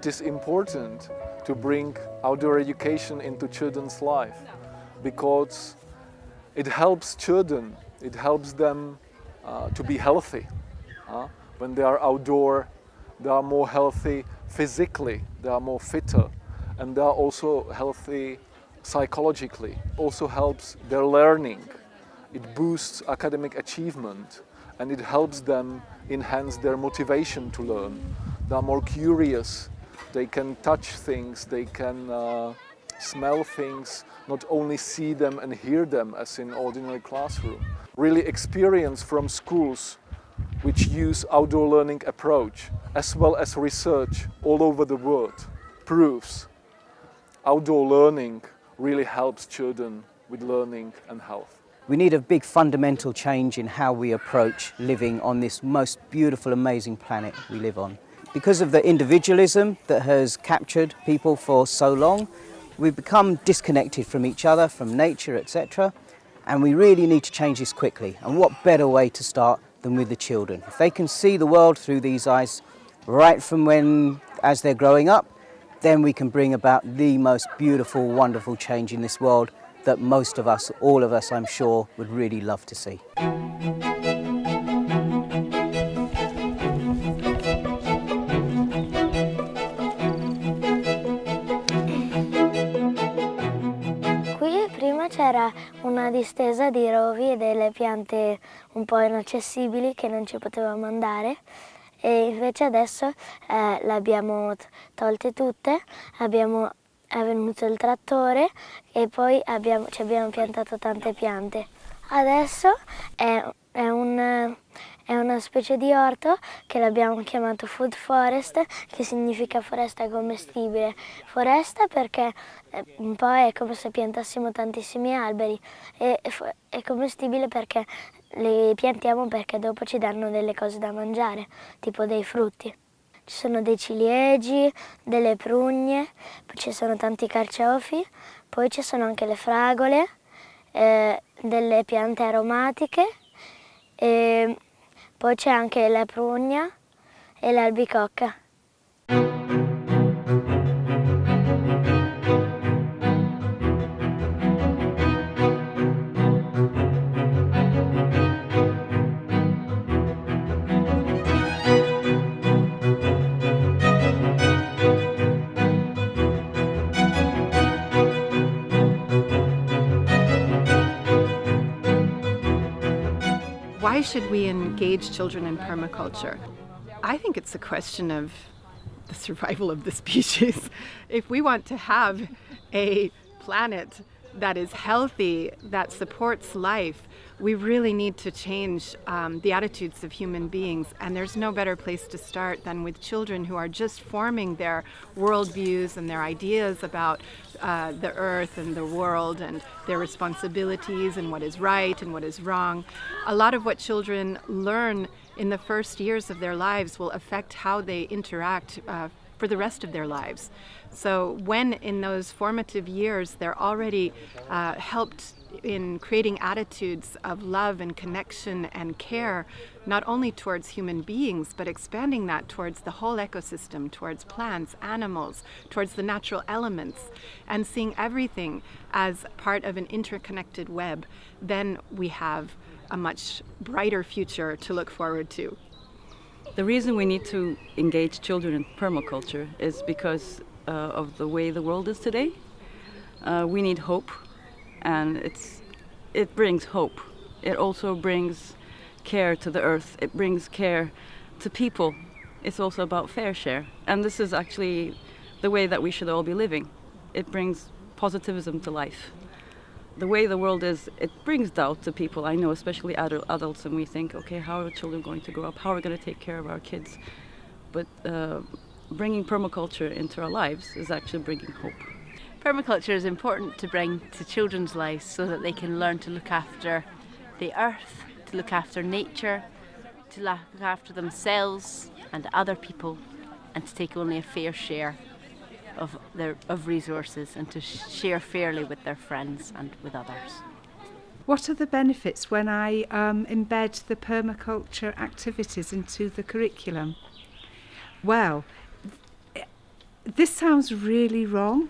it is important to bring outdoor education into children's life because it helps children, it helps them to be healthy. When they are outdoor, they are more healthy physically, they are more fitter, and they are also healthy psychologically. Also helps their learning. It boosts academic achievement, and it helps them enhance their motivation to learn. They are more curious, they can touch things, they can smell things, not only see them and hear them as in ordinary classroom. Really experience from schools which use outdoor learning approach, as well as research all over the world, proves outdoor learning really helps children with learning and health. We need a big fundamental change in how we approach living on this most beautiful, amazing planet we live on. Because of the individualism that has captured people for so long, we've become disconnected from each other, from nature, etc. And we really need to change this quickly. And what better way to start than with the children? If they can see the world through these eyes right from as they're growing up, then we can bring about the most beautiful, wonderful change in this world that most of us, all of us, I'm sure, would really love to see. Qui prima c'era una distesa di rovi e delle piante un po' inaccessibili che non ci potevamo andare. E invece adesso le abbiamo tolte tutte, è venuto il trattore e poi ci abbiamo piantato tante piante. Adesso è una specie di orto che l'abbiamo chiamato food forest, che significa foresta commestibile. Foresta perché un po' è come se piantassimo tantissimi alberi e è commestibile perché li piantiamo perché dopo ci danno delle cose da mangiare, tipo dei frutti. Ci sono dei ciliegi, delle prugne, poi ci sono tanti carciofi, poi ci sono anche le fragole, delle piante aromatiche, e poi c'è anche la prugna e l'albicocca. Why should we engage children in permaculture? I think it's a question of the survival of the species. If we want to have a planet that is healthy, that supports life, we really need to change the attitudes of human beings. And there's no better place to start than with children who are just forming their worldviews and their ideas about the earth and the world and their responsibilities and what is right and what is wrong. A lot of what children learn in the first years of their lives will affect how they interact for the rest of their lives. So when in those formative years they're already helped in creating attitudes of love and connection and care, not only towards human beings, but expanding that towards the whole ecosystem, towards plants, animals, towards the natural elements, and seeing everything as part of an interconnected web, then we have a much brighter future to look forward to. The reason we need to engage children in permaculture is because of the way the world is today. We need hope, and it brings hope. It also brings care to the earth. It brings care to people. It's also about fair share, and this is actually the way that we should all be living. It brings positivism to life. The way the world is, it brings doubt to people. I know, especially adults, and we think, okay, how are children going to grow up? How are we going to take care of our kids? But bringing permaculture into our lives is actually bringing hope. Permaculture is important to bring to children's lives so that they can learn to look after the earth, to look after nature, to look after themselves and other people, and to take only a fair share of resources and to share fairly with their friends and with others. What are the benefits when I embed the permaculture activities into the curriculum? Well, This sounds really wrong,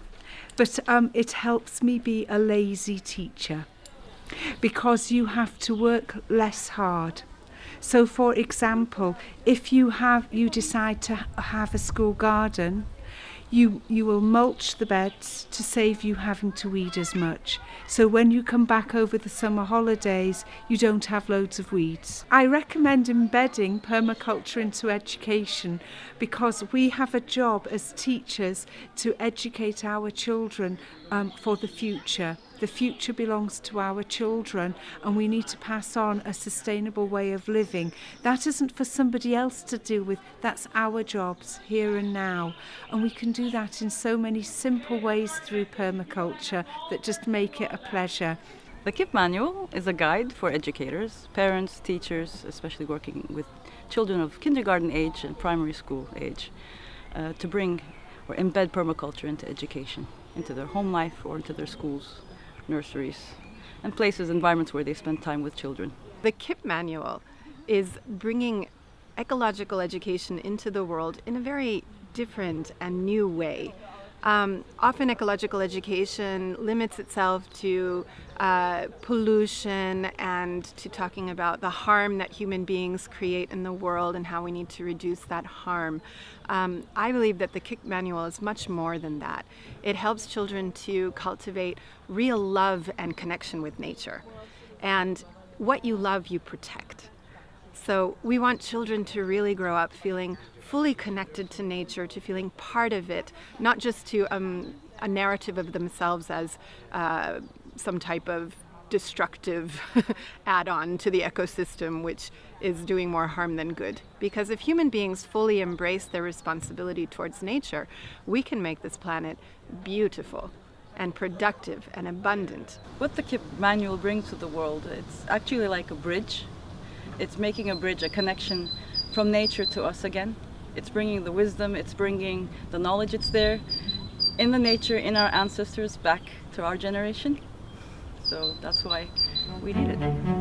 but it helps me be a lazy teacher because you have to work less hard. So, for example, if you decide to have a school garden, you will mulch the beds to save you having to weed as much. So when you come back over the summer holidays, you don't have loads of weeds. I recommend embedding permaculture into education because we have a job as teachers to educate our children for the future. The future belongs to our children and we need to pass on a sustainable way of living. That isn't for somebody else to deal with, that's our jobs here and now. And we can do that in so many simple ways through permaculture that just make it a pleasure. The KIP manual is a guide for educators, parents, teachers, especially working with children of kindergarten age and primary school age, to bring or embed permaculture into education, into their home life or into their schools, nurseries, and places, environments where they spend time with children. The KIP manual is bringing ecological education into the world in a very different and new way. Often ecological education limits itself to pollution and to talking about the harm that human beings create in the world and how we need to reduce that harm. I believe that the KIP manual is much more than that. It helps children to cultivate real love and connection with nature. And what you love, you protect. So we want children to really grow up feeling fully connected to nature, to feeling part of it, not just to a narrative of themselves as some type of destructive add-on to the ecosystem, which is doing more harm than good. Because if human beings fully embrace their responsibility towards nature, we can make this planet beautiful and productive and abundant. What the KIP manual brings to the world, it's actually like a bridge. It's making a bridge, a connection from nature to us again. It's bringing the wisdom, it's bringing the knowledge, it's there in the nature, in our ancestors, back to our generation. So that's why we need it.